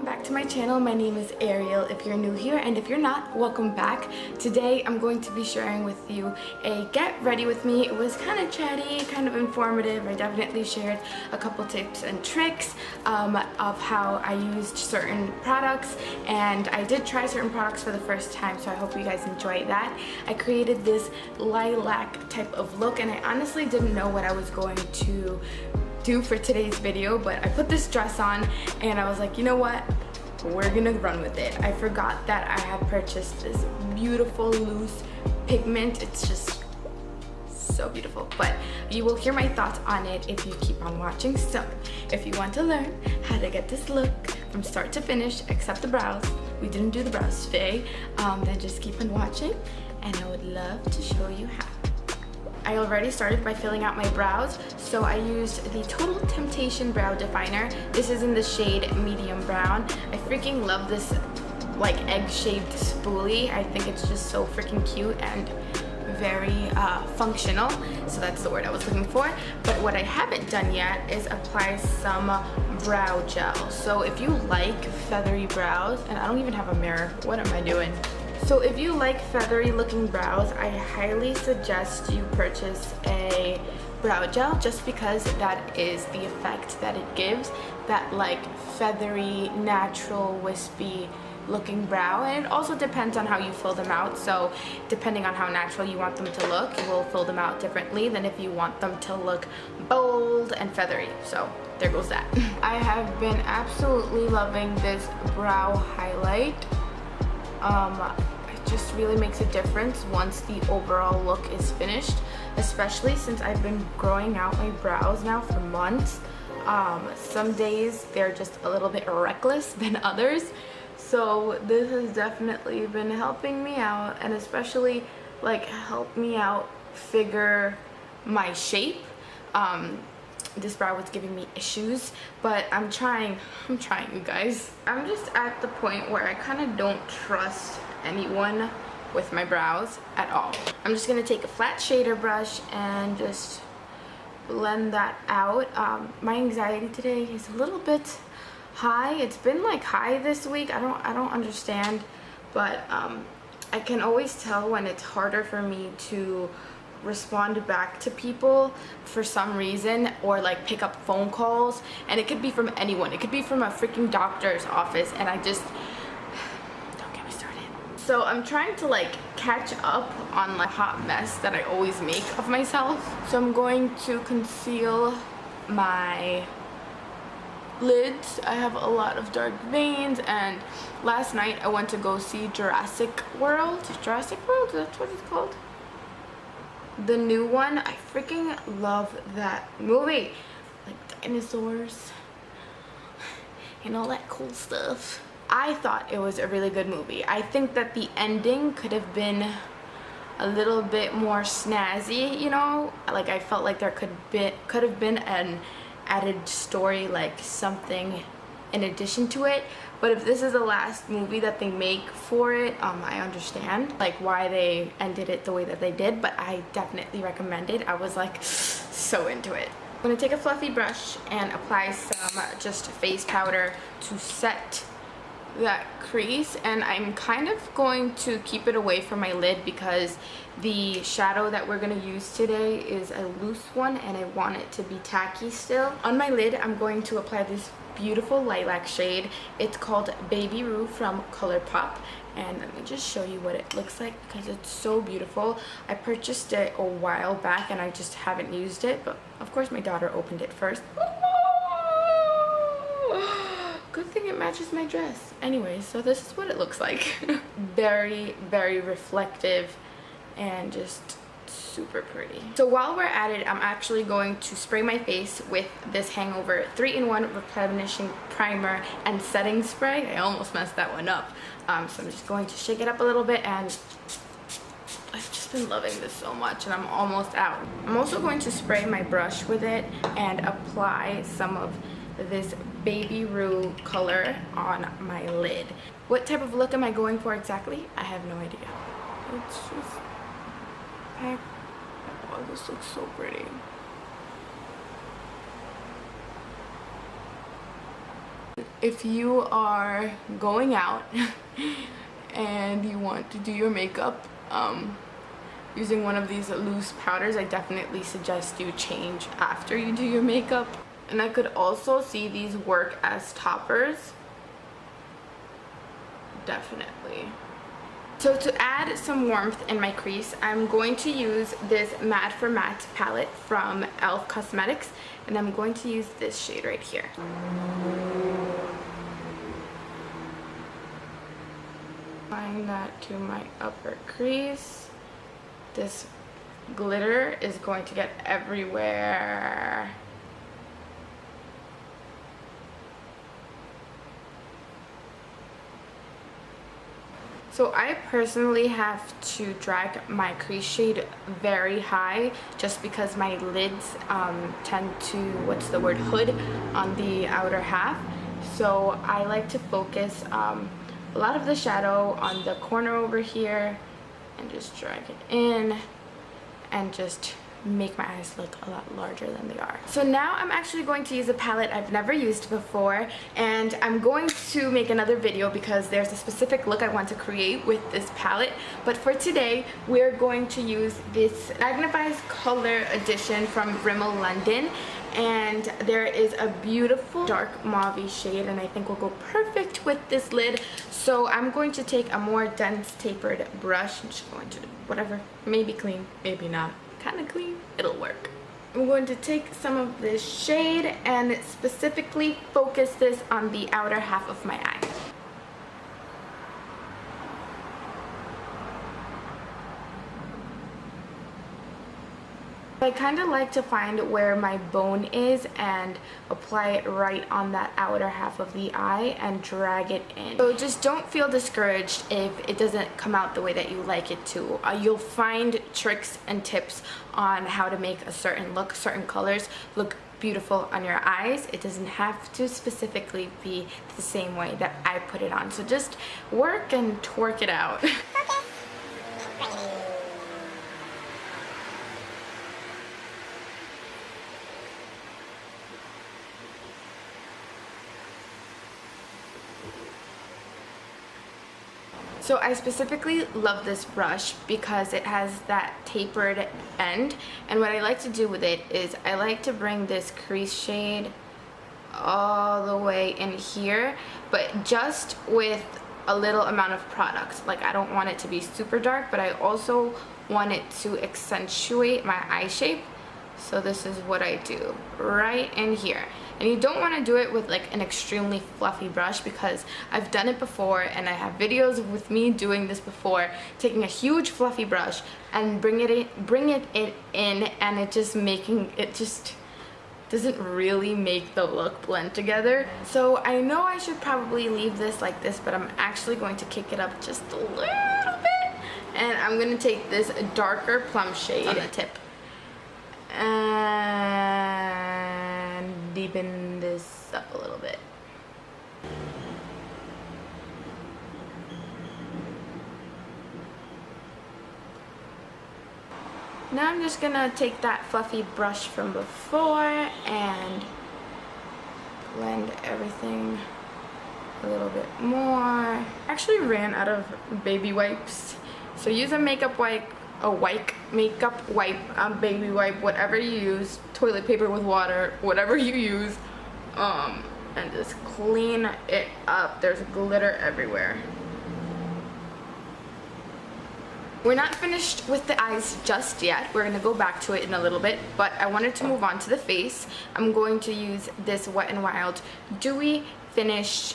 welcome back to my channel. My name is Ariel if you're new here, and if you're not, welcome back. Today I'm going to be sharing with you a get ready with me. It was kind of chatty, kind of informative. I definitely shared a couple tips and tricks of how I used certain products, and I did try certain products for the first time, so I hope you guys enjoyed that. I created this lilac type of look, and I honestly didn't know what I was going to do for today's video, but I put this dress on and I was like, you know what, we're gonna run with it. I forgot that I had purchased this beautiful loose pigment. It's just so beautiful, but you will hear my thoughts on it if you keep on watching. So if you want to learn how to get this look from start to finish, except the brows, we didn't do the brows today, then just keep on watching and I would love to show you how. I already started by filling out my brows, so I used the Total Temptation Brow Definer. This is in the shade medium brown. I freaking love this like egg-shaped spoolie. I think it's just so freaking cute and very functional, so that's the word I was looking for. But what I haven't done yet is apply some brow gel. So if you like feathery brows, and I don't even have a mirror, what am I doing? So if you like feathery looking brows, I highly suggest you purchase a brow gel, just because that is the effect that it gives, that like feathery, natural, wispy looking brow. And it also depends on how you fill them out, so depending on how natural you want them to look, you will fill them out differently than if you want them to look bold and feathery. So there goes that. I have been absolutely loving this brow highlight. It just really makes a difference once the overall look is finished, especially since I've been growing out my brows now for months. Some days they're just a little bit reckless than others, so this has definitely been helping me out, and especially like help me out figure my shape. This brow was giving me issues, but I'm trying you guys. I'm just at the point where I kind of don't trust anyone with my brows at all. I'm just gonna take a flat shader brush and just blend that out. My anxiety today is a little bit high. It's been like high this week. I don't understand, but I can always tell when it's harder for me to respond back to people for some reason, or like pick up phone calls, and it could be from anyone. It could be from a freaking doctor's office, and I just don't get me started. So I'm trying to like catch up on the hot mess that I always make of myself. So I'm going to conceal my lids. I have a lot of dark veins, and last night I went to go see Jurassic World. That's what it's called, the new one. I freaking love that movie, like dinosaurs and all that cool stuff. I thought it was a really good movie. I think that the ending could have been a little bit more snazzy, you know, like I felt like there could have been an added story, like something in addition to it. But if this is the last movie that they make for it, I understand like why they ended it the way that they did, but I definitely recommend it. I was like so into it. I'm gonna take a fluffy brush and apply some just face powder to set that crease, and I'm kind of going to keep it away from my lid because the shadow that we're going to use today is a loose one and I want it to be tacky still. On my lid I'm going to apply this beautiful lilac shade. It's called Baby Rue from Colourpop, and let me just show you what it looks like because it's so beautiful. I purchased it a while back and I just haven't used it, but of course my daughter opened it first. Good thing it matches my dress. Anyway, so this is what it looks like. Very, very reflective and just super pretty. So while we're at it, I'm actually going to spray my face with this Hangover 3-in-1 replenishing primer and setting spray. I almost messed that one up. So I'm just going to shake it up a little bit, and I've just been loving this so much, and I'm almost out. I'm also going to spray my brush with it and apply some of this Baby Rue color on my lid. What type of look am I going for exactly? I have no idea. It's just packed. Oh, this looks so pretty. If you are going out and you want to do your makeup using one of these loose powders, I definitely suggest you change after you do your makeup. And I could also see these work as toppers. Definitely. So to add some warmth in my crease, I'm going to use this Matte for Matte palette from e.l.f. Cosmetics, and I'm going to use this shade right here. Applying that to my upper crease. This glitter is going to get everywhere. So I personally have to drag my crease shade very high just because my lids tend to, hood on the outer half. So I like to focus a lot of the shadow on the corner over here and just drag it in and just make my eyes look a lot larger than they are. So now I'm actually going to use a palette I've never used before, and I'm going to make another video because there's a specific look I want to create with this palette. But for today, we're going to use this Magnifies Color Edition from Rimmel London, and there is a beautiful dark mauve shade, and I think will go perfect with this lid. So I'm going to take a more dense tapered brush. I'm just going to whatever, maybe clean, maybe not. Kind of clean, it'll work. I'm going to take some of this shade and specifically focus this on the outer half of my eye. I kind of like to find where my bone is and apply it right on that outer half of the eye and drag it in. So just don't feel discouraged if it doesn't come out the way that you like it to. You'll find tricks and tips on how to make a certain look, certain colors look beautiful on your eyes. It doesn't have to specifically be the same way that I put it on. So just work and twerk it out. So I specifically love this brush because it has that tapered end, and what I like to do with it is I like to bring this crease shade all the way in here, but just with a little amount of product. Like, I don't want it to be super dark, but I also want it to accentuate my eye shape. So this is what I do right in here. And you don't want to do it with like an extremely fluffy brush, because I've done it before and I have videos with me doing this before, taking a huge fluffy brush and bring it in, and it just doesn't really make the look blend together. So I know I should probably leave this like this, but I'm actually going to kick it up just a little bit, and I'm going to take this darker plum shade on the tip and deepen this up a little bit. Now I'm just gonna take that fluffy brush from before and blend everything a little bit more. I actually ran out of baby wipes, so use a makeup wipe, baby wipe, whatever you use, toilet paper with water, whatever you use, and just clean it up. There's glitter everywhere. We're not finished with the eyes just yet. We're going to go back to it in a little bit, but I wanted to move on to the face. I'm going to use this Wet n Wild Dewy Finish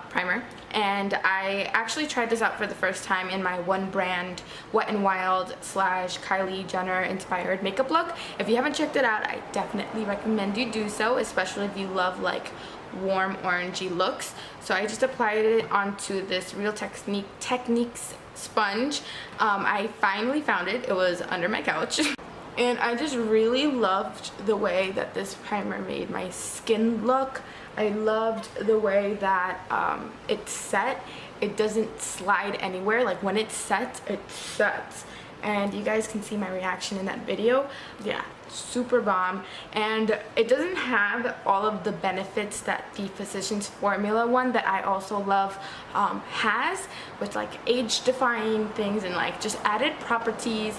primer, and I actually tried this out for the first time in my one brand Wet n Wild / Kylie Jenner inspired makeup look. If you haven't checked it out, I definitely recommend you do so, especially if you love like warm orangey looks. So I just applied it onto this Real Techniques sponge. I finally found it. It was under my couch. And I just really loved the way that this primer made my skin look. I loved the way that it set. It doesn't slide anywhere. Like when it sets, it sets. and you guys can see my reaction in that video. Yeah, super bomb. And it doesn't have all of the benefits that the Physicians Formula one that I also love has, with like age defying things and like just added properties,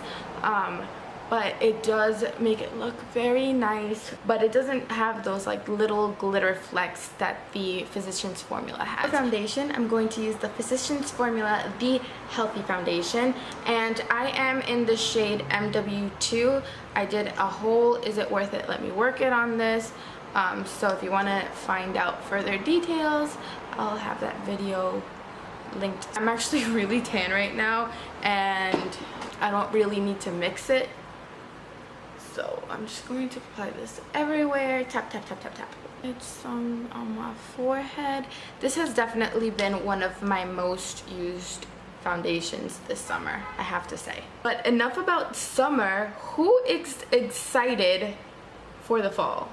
but it does make it look very nice, but it doesn't have those like little glitter flecks that the Physicians Formula has. For foundation, I'm going to use the Physicians Formula The Healthy Foundation, and I am in the shade MW2. I did a whole Is It Worth It? Let Me Work It on this. So if you want to find out further details, I'll have that video linked. I'm actually really tan right now, and I don't really need to mix it. So I'm just going to apply this everywhere. Tap, tap, tap, tap, tap. It's on my forehead. This has definitely been one of my most used foundations this summer, I have to say. But enough about summer. Who is excited for the fall?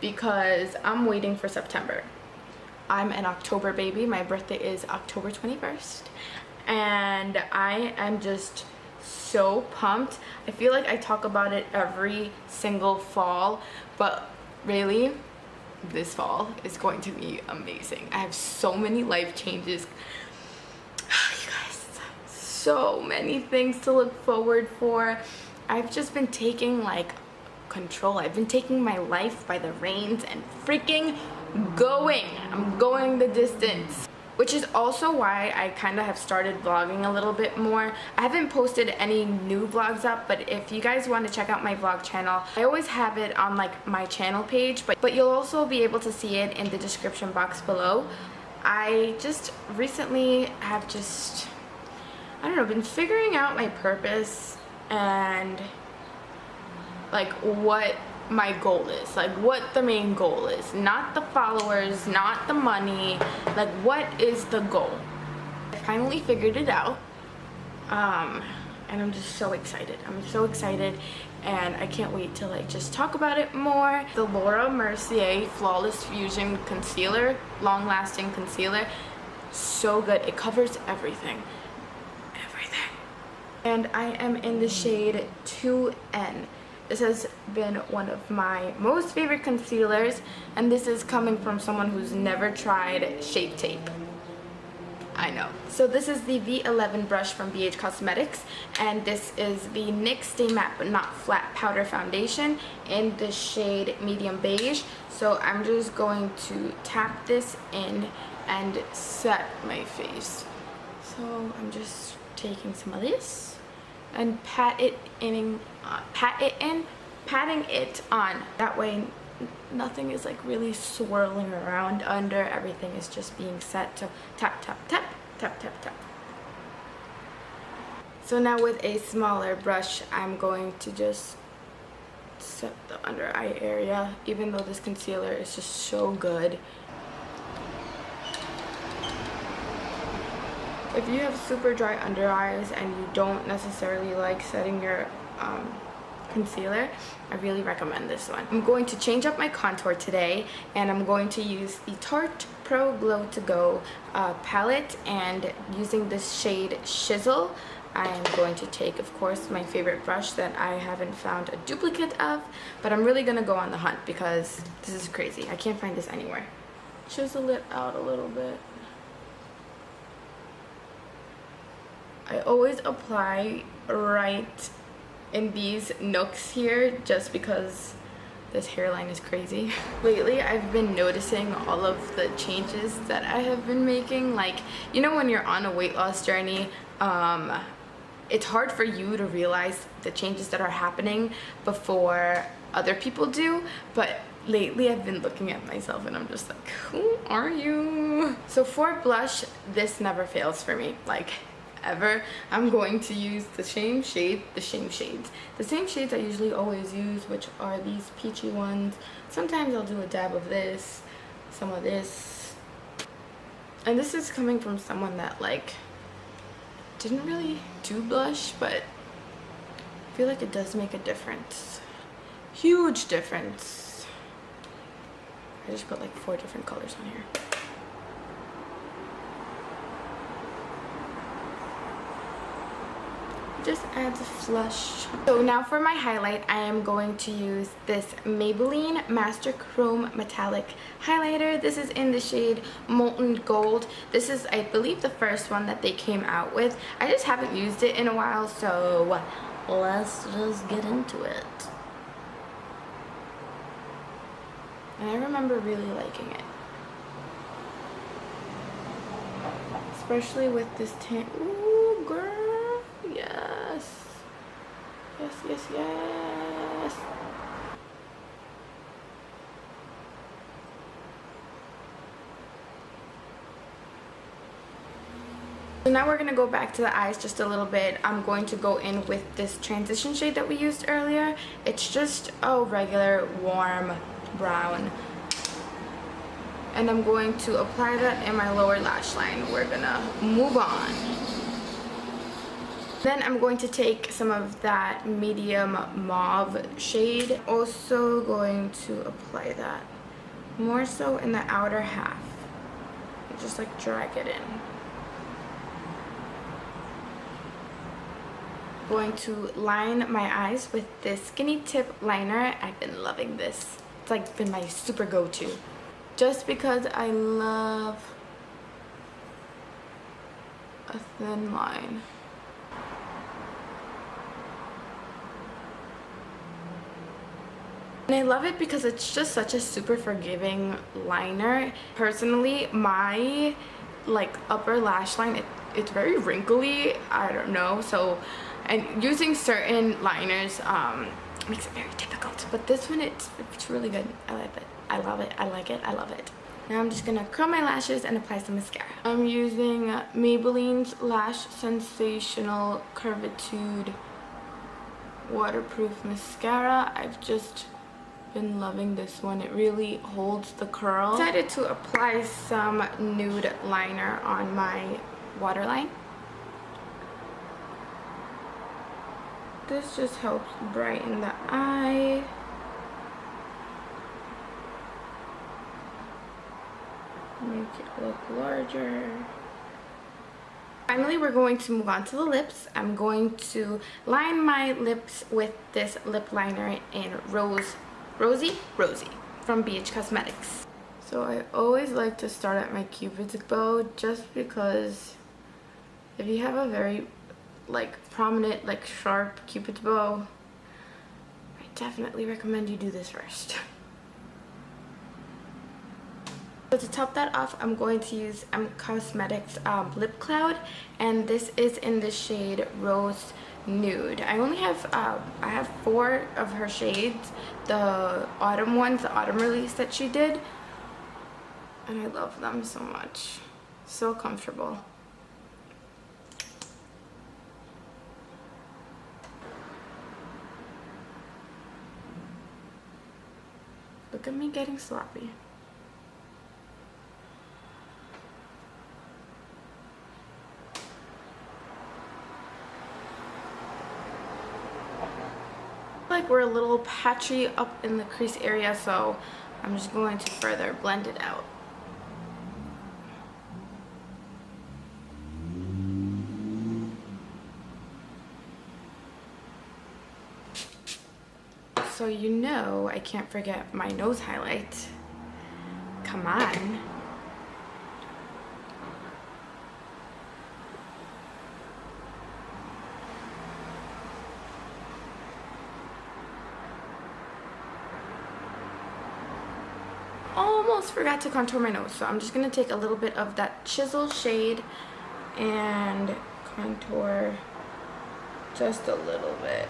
Because I'm waiting for September. I'm an October baby. My birthday is October 21st. And I am just so pumped. I feel like I talk about it every single fall, but really this fall is going to be amazing. I have so many life changes, you guys, so many things to look forward for. I've just been taking like control. I've been taking my life by the reins and freaking going. I'm going the distance. Which is also why I kind of have started vlogging a little bit more. I haven't posted any new vlogs up, but if you guys want to check out my vlog channel, I always have it on like my channel page, but you'll also be able to see it in the description box below. I just recently have just, I don't know, been figuring out my purpose and like what my goal is, like what the main goal is, not the followers, not the money, like what is the goal. I finally figured it out, and I'm just so excited. I'm so excited, and I can't wait to like just talk about it more. The Laura Mercier Flawless Fusion Concealer, long lasting concealer, so good. It covers everything, and I am in the shade 2N. This has been one of my most favorite concealers, and this is coming from someone who's never tried Shape Tape. I know. So this is the V11 brush from BH Cosmetics, and this is the NYX Stay Matte But Not Flat Powder Foundation in the shade Medium Beige. So I'm just going to tap this in and set my face. So I'm just taking some of this and patting it on. That way nothing is like really swirling around under. Everything is just being set. So tap, tap, tap, tap, tap, tap. So now with a smaller brush, I'm going to just set the under eye area, even though this concealer is just so good. If you have super dry under eyes and you don't necessarily like setting your concealer, I really recommend this one. I'm going to change up my contour today, and I'm going to use the Tarte Pro Glow To Go palette, and using this shade Shizzle, I am going to take, of course, my favorite brush that I haven't found a duplicate of, but I'm really gonna go on the hunt because this is crazy. I can't find this anywhere. Chisel it out a little bit. I always apply right in these nooks here just because this hairline is crazy. Lately, I've been noticing all of the changes that I have been making. Like, you know, when you're on a weight loss journey, it's hard for you to realize the changes that are happening before other people do, but lately I've been looking at myself and I'm just like, who are you? So for blush, this never fails for me, like ever. I'm going to use the same shades I usually always use, which are these peachy ones. Sometimes I'll do a dab of this, some of this, and this is coming from someone that like didn't really do blush, but I feel like it does make a difference, huge difference. I just put like 4 different colors on here. just adds a flush. So now for my highlight, I am going to use this Maybelline Master Chrome Metallic Highlighter. This is in the shade Molten Gold. This is, I believe, the first one that they came out with. I just haven't used it in a while, so let's just get into it. And I remember really liking it. Especially with this tint. Ooh, girl. Yes. Yes, yes, yes. So now we're going to go back to the eyes just a little bit. I'm going to go in with this transition shade that we used earlier. It's just a regular warm brown. And I'm going to apply that in my lower lash line. We're going to move on. Then I'm going to take some of that medium mauve shade. Also going to apply that more so in the outer half. Just like drag it in. Going to line my eyes with this skinny tip liner. I've been loving this. It's like been my super go-to. Just because I love a thin line. And I love it because it's just such a super forgiving liner. Personally, my upper lash line, it's very wrinkly. I don't know. So, and using certain liners makes it very difficult. But this one, it's really good. I like it. I love it. I like it. I love it. Now I'm just gonna curl my lashes and apply some mascara. I'm using Maybelline's Lash Sensational Curvitude Waterproof Mascara. I've just been loving this one. It really holds the curl. I decided to apply some nude liner on my waterline. This just helps brighten the eye. Make it look larger. Finally, we're going to move on to the lips. I'm going to line my lips with this lip liner in Rosy from BH Cosmetics. So I always like to start at my Cupid's bow just because if you have a very prominent sharp Cupid's bow, I definitely recommend you do this first. So to top that off, I'm going to use Cosmetics Lip Cloud, and this is in the shade Rose Nude. I only have I have 4 of her shades, the autumn ones, the autumn release that she did, and I love them so much. So comfortable. Look at me getting sloppy. We're a little patchy up in the crease area, so I'm just going to further blend it out. So you know I can't forget my nose highlight. Come on. Almost forgot to contour my nose, so I'm just going to take a little bit of that chisel shade and contour just a little bit.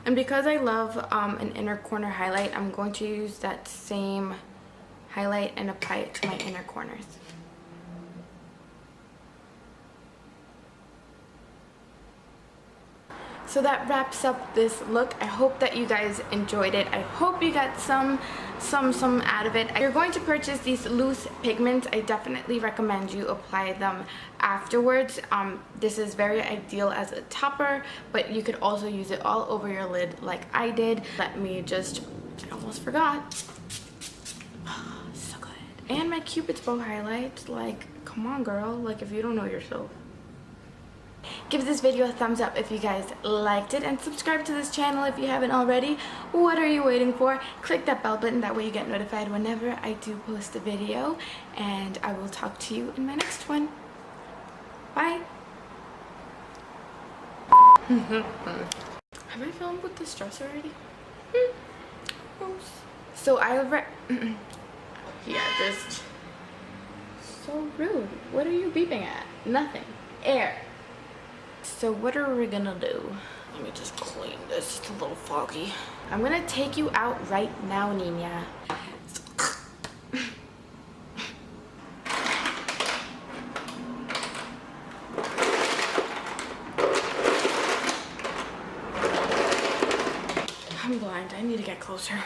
And because I love an inner corner highlight, I'm going to use that same highlight and apply it to my inner corners. So that wraps up this look. I hope that you guys enjoyed it. I hope you got some out of it. If you're going to purchase these loose pigments, I definitely recommend you apply them afterwards. This is very ideal as a topper, but you could also use it all over your lid like I did. I almost forgot. So good. And my Cupid's bow highlight, like, come on girl, like if you don't know yourself. Give this video a thumbs up if you guys liked it, and subscribe to this channel if you haven't already. What are you waiting for? Click that bell button, that way you get notified whenever I do post a video, and I will talk to you in my next one. Bye. Have I filmed with this dress already? Gross. So yeah, just so rude. What are you beeping at? Nothing. Air. So what are we gonna do? Let me just clean this. It's a little foggy. I'm gonna take you out right now, Nina. I'm blind. I need to get closer.